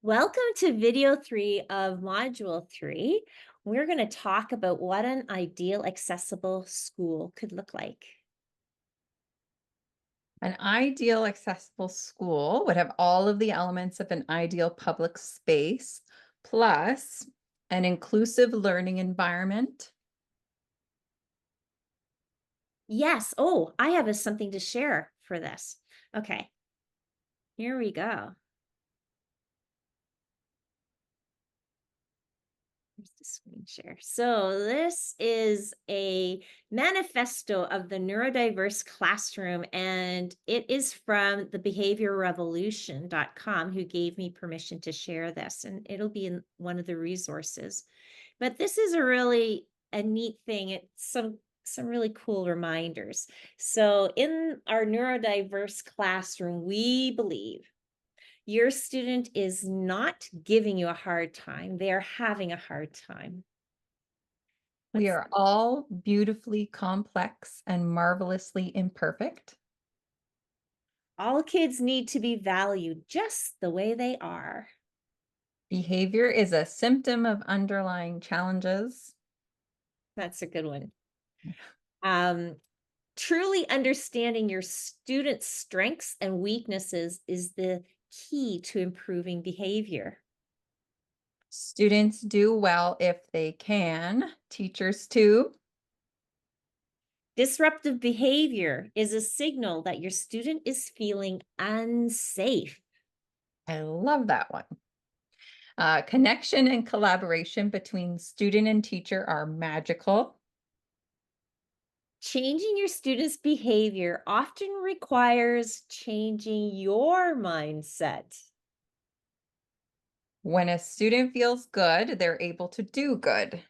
Welcome to video 3 of module 3. We're going to talk about what an ideal accessible school could look like. An ideal accessible school would have all of the elements of an ideal public space, plus an inclusive learning environment. Yes. Oh, I have something to share for this. Okay, here we go. Here's the screen share. So this is a manifesto of the neurodiverse classroom, and it is from the behaviorrevolution.com, who gave me permission to share this, and it'll be in one of the resources. But this is a neat thing. It's some really cool reminders. So in our neurodiverse classroom, we believe your student is not giving you a hard time. They are having a hard time. We What's are all beautifully complex and marvelously imperfect. All kids need to be valued just the way they are. Behavior is a symptom of underlying challenges. That's a good one. Um, Truly understanding your students' strengths and weaknesses is the key to improving behavior. Students do well if they can, teachers too. Disruptive behavior is a signal that your student is feeling unsafe. I love that one. Connection and collaboration between student and teacher are magical. Changing your students' behavior often requires changing your mindset. When a student feels good, they're able to do good.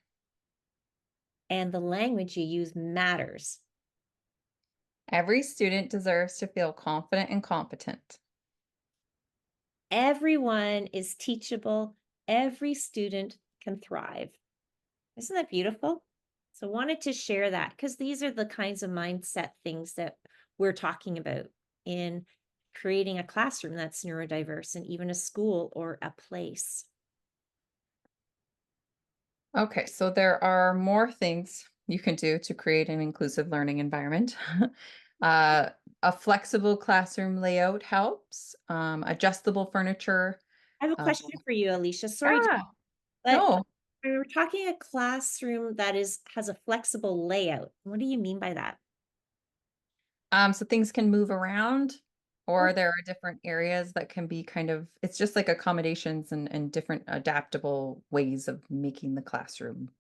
And the language you use matters. Every student deserves to feel confident and competent. Everyone is teachable. Every student can thrive. Isn't that beautiful? So wanted to share that because these are the kinds of mindset things that we're talking about in creating a classroom that's neurodiverse and even a school or a place. Okay, so there are more things you can do to create an inclusive learning environment. uh, a flexible classroom layout helps. Adjustable furniture. I have a Uh, question for you, Alicia. Sorry, ah, but no. we were talking a classroom that has a flexible layout. What do you mean by that? So things can move around, or there are different areas that can be it's just like accommodations and different adaptable ways of making the classroom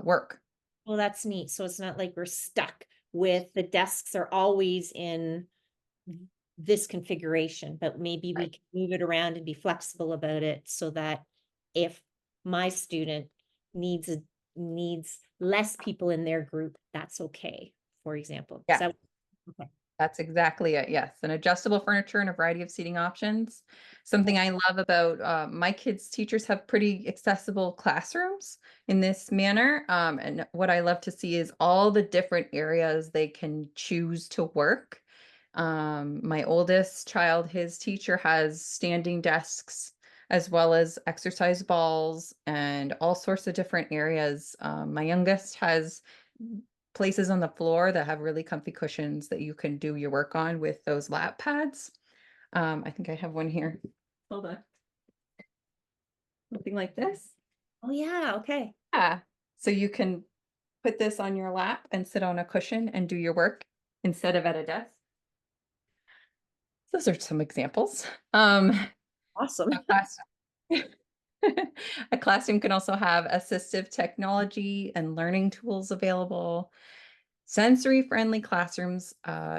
work. Well, that's neat. So it's not like we're stuck with the desks are always in this configuration, but maybe we Right. can move it around and be flexible about it so that if my student needs needs less people in their group, that's okay, for example. Yeah. So okay. That's exactly it. Yes. And adjustable furniture and a variety of seating options. Something I love about my kids' teachers have pretty accessible classrooms in this manner. And what I love to see is all the different areas they can choose to work. My oldest child, his teacher has standing desks as well as exercise balls and all sorts of different areas. My youngest has places on the floor that have really comfy cushions that you can do your work on with those lap pads. I think I have one here. Hold on. Something like this. Oh yeah, okay. Yeah. So you can put this on your lap and sit on a cushion and do your work instead of at a desk. Those are some examples. Awesome. A class- a classroom can also have assistive technology and learning tools available. Sensory-friendly classrooms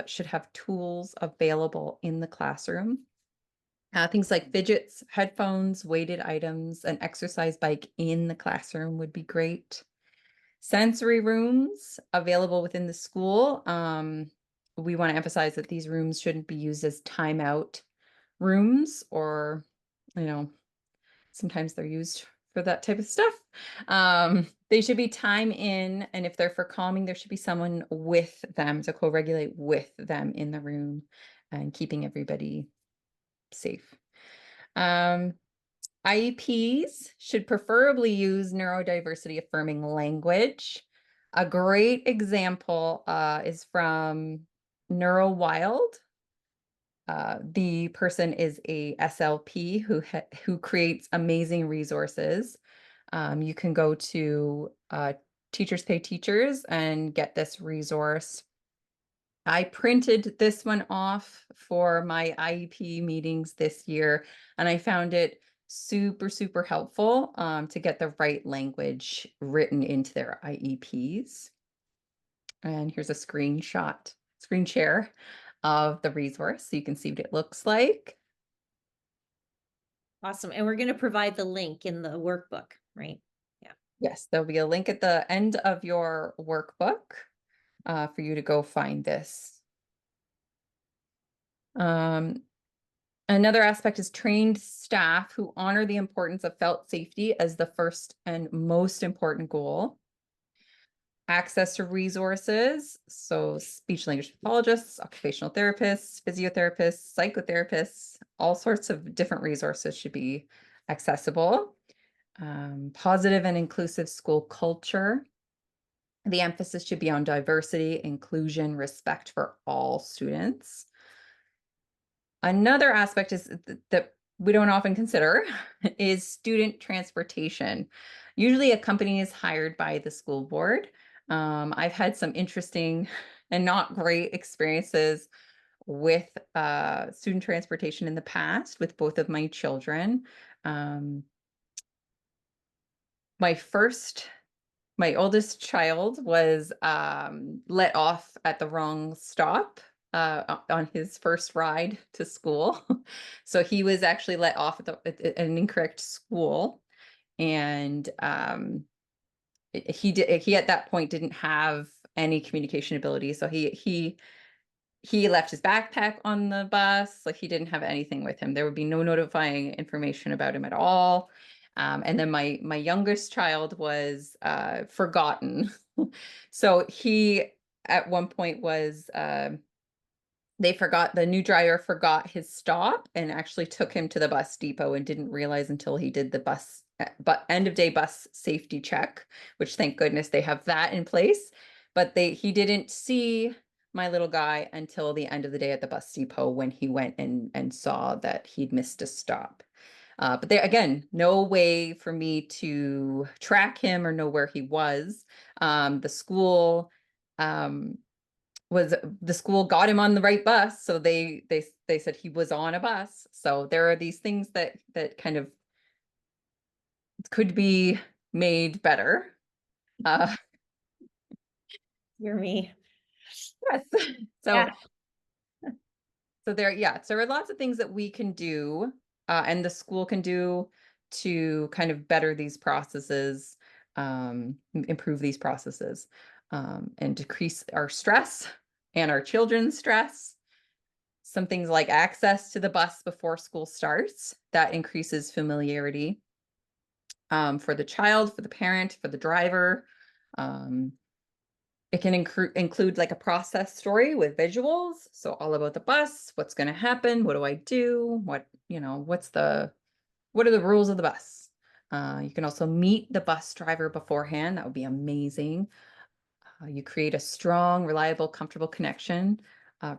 should have tools available in the classroom. Things like fidgets, headphones, weighted items, an exercise bike in the classroom would be great. Sensory rooms available within the school. We want to emphasize that these rooms shouldn't be used as timeout rooms or, you know, sometimes they're used for that type of stuff. They should be time in, and if they're for calming, there should be someone with them to co-regulate with them in the room and keeping everybody safe. Um, IEPs should preferably use neurodiversity affirming language. A great example is from NeuroWild. The person is a SLP who creates amazing resources. You can go to Teachers Pay Teachers and get this resource. I printed this one off for my IEP meetings this year, and I found it super, super helpful to get the right language written into their IEPs. And here's a screen share of the resource so you can see what it looks like. Awesome. And we're going to provide the link in the workbook, right? Yeah. Yes, there'll be a link at the end of your workbook for you to go find this. Another aspect is trained staff who honor the importance of felt safety as the first and most important goal. Access to resources, so speech language pathologists, occupational therapists, physiotherapists, psychotherapists, all sorts of different resources should be accessible. Positive and inclusive school culture. The emphasis should be on diversity, inclusion, respect for all students. Another aspect is that we don't often consider is student transportation. Usually a company is hired by the school board. I've had some interesting and not great experiences with student transportation in the past with both of my children. My oldest child was let off at the wrong stop on his first ride to school. So he was actually let off at an incorrect school. And he at that point didn't have any communication ability. So he left his backpack on the bus. Like, he didn't have anything with him. There would be no notifying information about him at all. And then my youngest child was forgotten. So he at one point was the new driver forgot his stop and actually took him to the bus depot and didn't realize until he did the but end of day bus safety check, which thank goodness they have that in place. But he didn't see my little guy until the end of the day at the bus depot when he went and saw that he'd missed a stop. But there again, no way for me to track him or know where he was. The school got him on the right bus, so they said he was on a bus. So there are these things that kind of could be made better. You're me. Yes. So Yeah. there are lots of things that we can do and the school can do to kind of better these processes, improve these processes, and decrease our stress and our children's stress. Some things like access to the bus before school starts, that increases familiarity for the child, for the parent, for the driver. It can include like a process story with visuals. So all about the bus, what's going to happen, what do I do, what are the rules of the bus. You can also meet the bus driver beforehand. That would be amazing. You create a strong, reliable, comfortable connection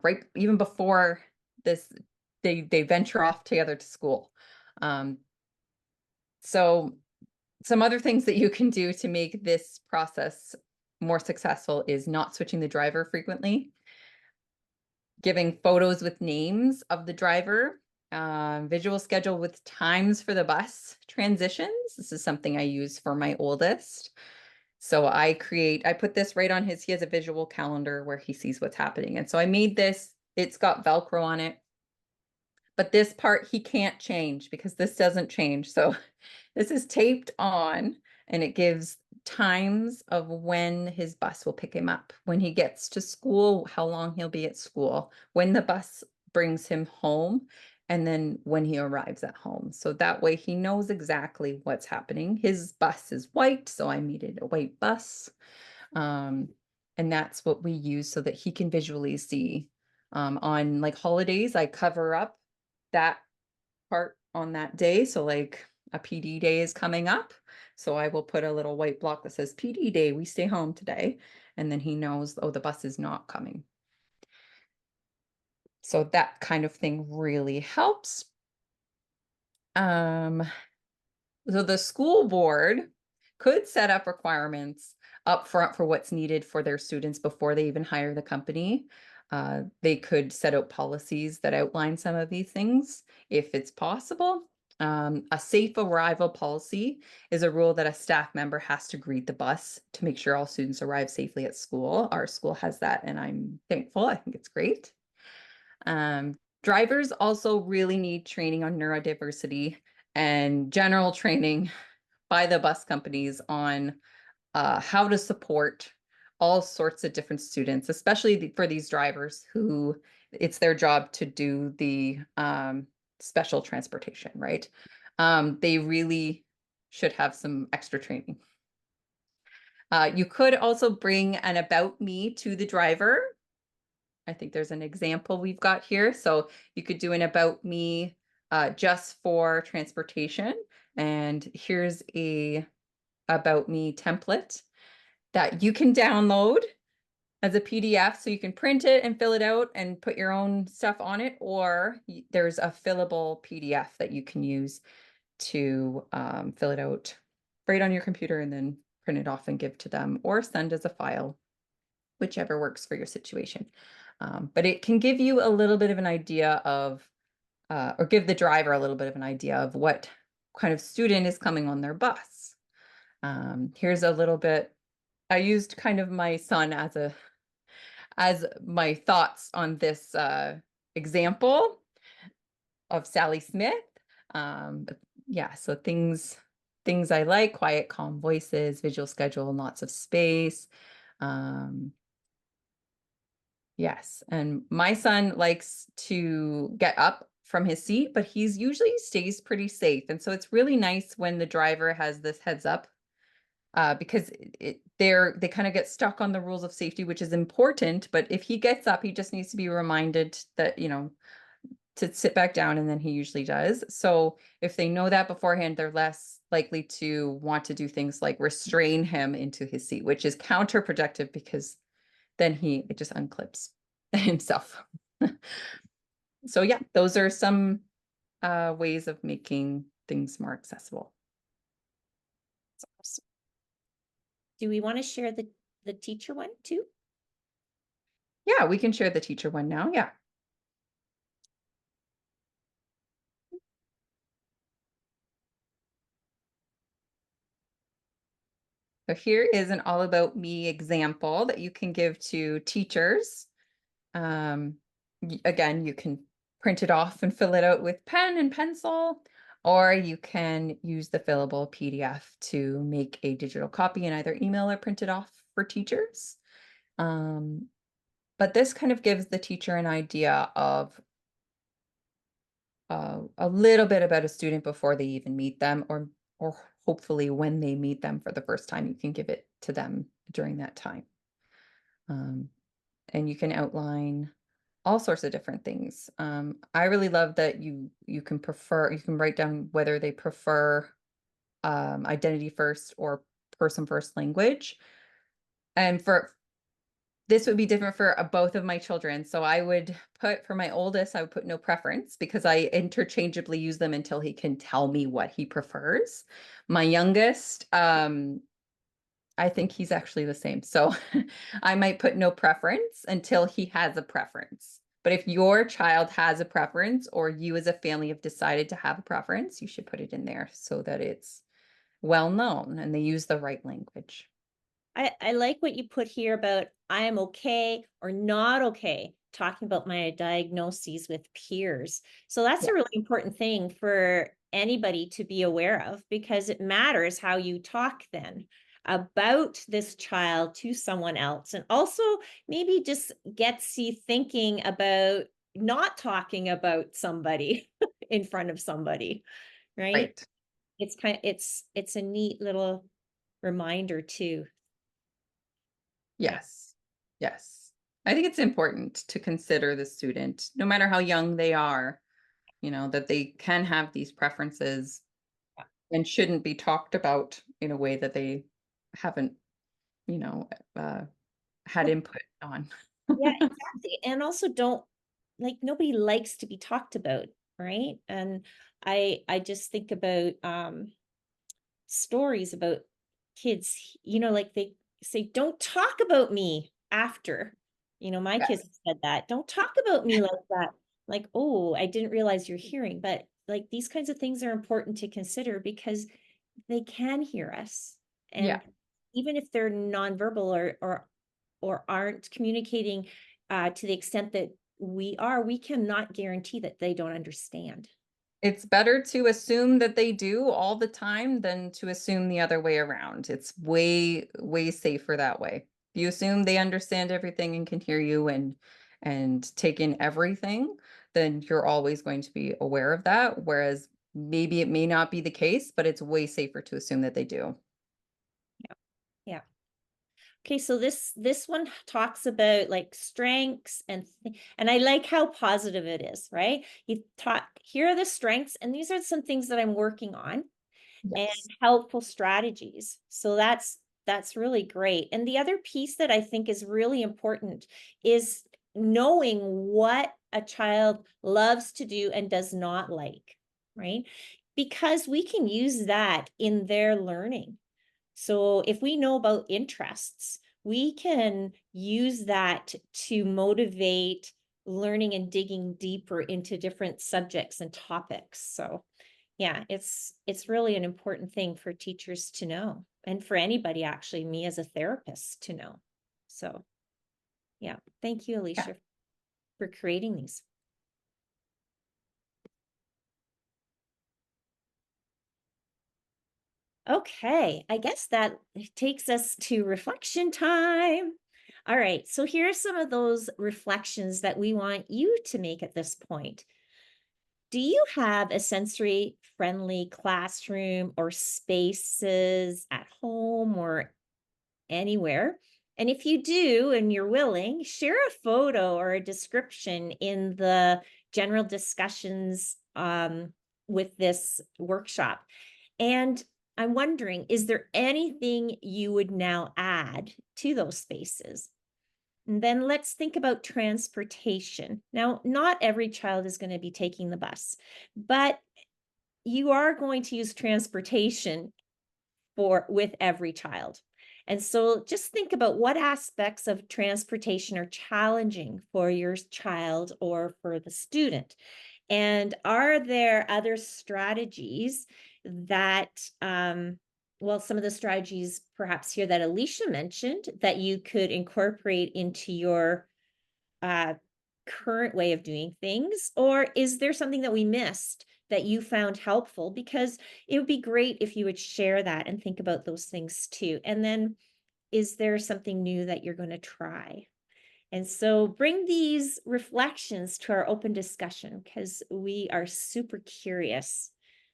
right even before they venture off together to school. So some other things that you can do to make this process more successful is not switching the driver frequently, giving photos with names of the driver, visual schedule with times for the bus transitions. This is something I use for my oldest. So I put this right on he has a visual calendar where he sees what's happening. And so I made this, it's got Velcro on it, but this part he can't change because this doesn't change. So this is taped on and it gives times of when his bus will pick him up, when he gets to school, how long he'll be at school, when the bus brings him home, and then when he arrives at home. So that way he knows exactly what's happening. His bus is white, so I made it a white bus. And that's what we use so that he can visually see. On like holidays, I cover up that part on that day. So like a PD day is coming up. So I will put a little white block that says PD day, we stay home today. And then he knows, oh, the bus is not coming. So that kind of thing really helps. So the school board could set up requirements up front for what's needed for their students before they even hire the company. They could set out policies that outline some of these things if it's possible. A safe arrival policy is a rule that a staff member has to greet the bus to make sure all students arrive safely at school. Our school has that, and I'm thankful. I think it's great. Drivers also really need training on neurodiversity and general training by the bus companies on how to support all sorts of different students, especially for these drivers who it's their job to do the special transportation, right? They really should have some extra training. You could also bring an about me to the driver. I think there's an example we've got here. So you could do an about me just for transportation. And here's a about me template that you can download as a PDF. So you can print it and fill it out and put your own stuff on it. Or there's a fillable PDF that you can use to fill it out right on your computer and then print it off and give to them or send as a file, whichever works for your situation. But it can give you a little bit of an idea of, or give the driver a little bit of an idea of what kind of student is coming on their bus. Here's a little bit, I used kind of my son as my thoughts on this example of Sally Smith. Yeah, so things I like: quiet, calm voices, visual schedule, and lots of space. Yes, and my son likes to get up from his seat, but he's usually stays pretty safe. And so it's really nice when the driver has this heads up, because they kind of get stuck on the rules of safety, which is important. But if he gets up, he just needs to be reminded that, to sit back down, and then he usually does. So if they know that beforehand, they're less likely to want to do things like restrain him into his seat, which is counterproductive because then it just unclips himself. So yeah, those are some ways of making things more accessible. Awesome. Do we want to share the teacher one too? Yeah, we can share the teacher one now. Yeah. So here is an all about me example that you can give to teachers. Again, you can print it off and fill it out with pen and pencil, or you can use the fillable PDF to make a digital copy and either email or print it off for teachers. But this kind of gives the teacher an idea of a little bit about a student before they even meet them, or hopefully when they meet them for the first time, you can give it to them during that time. And you can outline all sorts of different things. I really love that you can write down whether they prefer identity first or person first language. And this would be different for both of my children. So I would put, for my oldest, I would put no preference because I interchangeably use them until he can tell me what he prefers. My youngest, I think he's actually the same. So I might put no preference until he has a preference. But if your child has a preference, or you as a family have decided to have a preference, you should put it in there so that it's well known and they use the right language. I like what you put here about I am okay or not okay talking about my diagnoses with peers. So that's Yeah. a really important thing for anybody to be aware of, because it matters how you talk then about this child to someone else. And also maybe just gets you thinking about not talking about somebody in front of somebody, right? Right. It's a neat little reminder too. Yeah. Yes. Yes. I think it's important to consider the student, no matter how young they are, that they can have these preferences and shouldn't be talked about in a way that they haven't, you know, uh, had input on. Yeah, exactly, and also don't like, nobody likes to be talked about, right? And I just think about, stories about kids, like, they say, "Don't talk about me after." My kids Yes. have said that, "Don't talk about me like that." Like, "Oh, I didn't realize you're hearing," but, like, these kinds of things are important to consider because they can hear us, Yeah. and even if they're nonverbal or aren't communicating, to the extent that we are, we cannot guarantee that they don't understand. It's better to assume that they do all the time than to assume the other way around. It's way, way safer that way. If you assume they understand everything and can hear you and take in everything, then you're always going to be aware of that. Whereas maybe it may not be the case, but it's way safer to assume that they do. Yeah. Yeah. Okay, so this one talks about like strengths and I like how positive it is, right? You talk here are the strengths and these are some things that I'm working on and Yes. helpful strategies. So that's really great. And the other piece that I think is really important is knowing what a child loves to do and does not like, right? Because we can use that in their learning. So if we know about interests, we can use that to motivate learning and digging deeper into different subjects and topics. So yeah, it's really an important thing for teachers to know and for anybody actually, me as a therapist to know. So yeah, thank you, Yeah. Alicia, for creating these. Okay, I guess that takes us to reflection time. All right, so here are some of those reflections that we want you to make at this point. Do you have a sensory friendly classroom or spaces at home or anywhere? And if you do and you're willing, share a photo or a description in the general discussions with this workshop. And I'm wondering, is there anything you would now add to those spaces? And then let's think about transportation. Now, not every child is going to be taking the bus, but you are going to use transportation for with every child. And so just think about what aspects of transportation are challenging for your child or for the student. And are there other strategies that, well, some of the strategies perhaps here that Alicia mentioned that you could incorporate into your uh, current way of doing things? Or is there something that we missed that you found helpful? Because it would be great if you would share that and think about those things too. And then is there something new that you're going to try? And so bring these reflections to our open discussion because we are super curious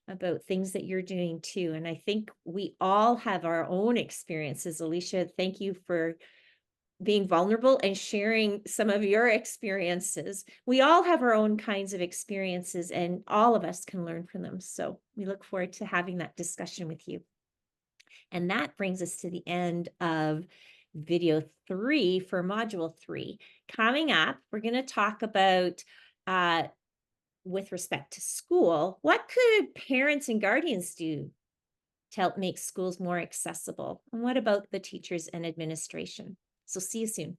about things that you're doing too. And I think we all have our own experiences. Alicia, thank you for being vulnerable and sharing some of your experiences. We all have our own kinds of experiences and all of us can learn from them. So we look forward to having that discussion with you. And that brings us to the end of video 3 for module 3. Coming up, we're going to talk about uh, with respect to school, what could parents and guardians do to help make schools more accessible? And what about the teachers and administration? So see you soon.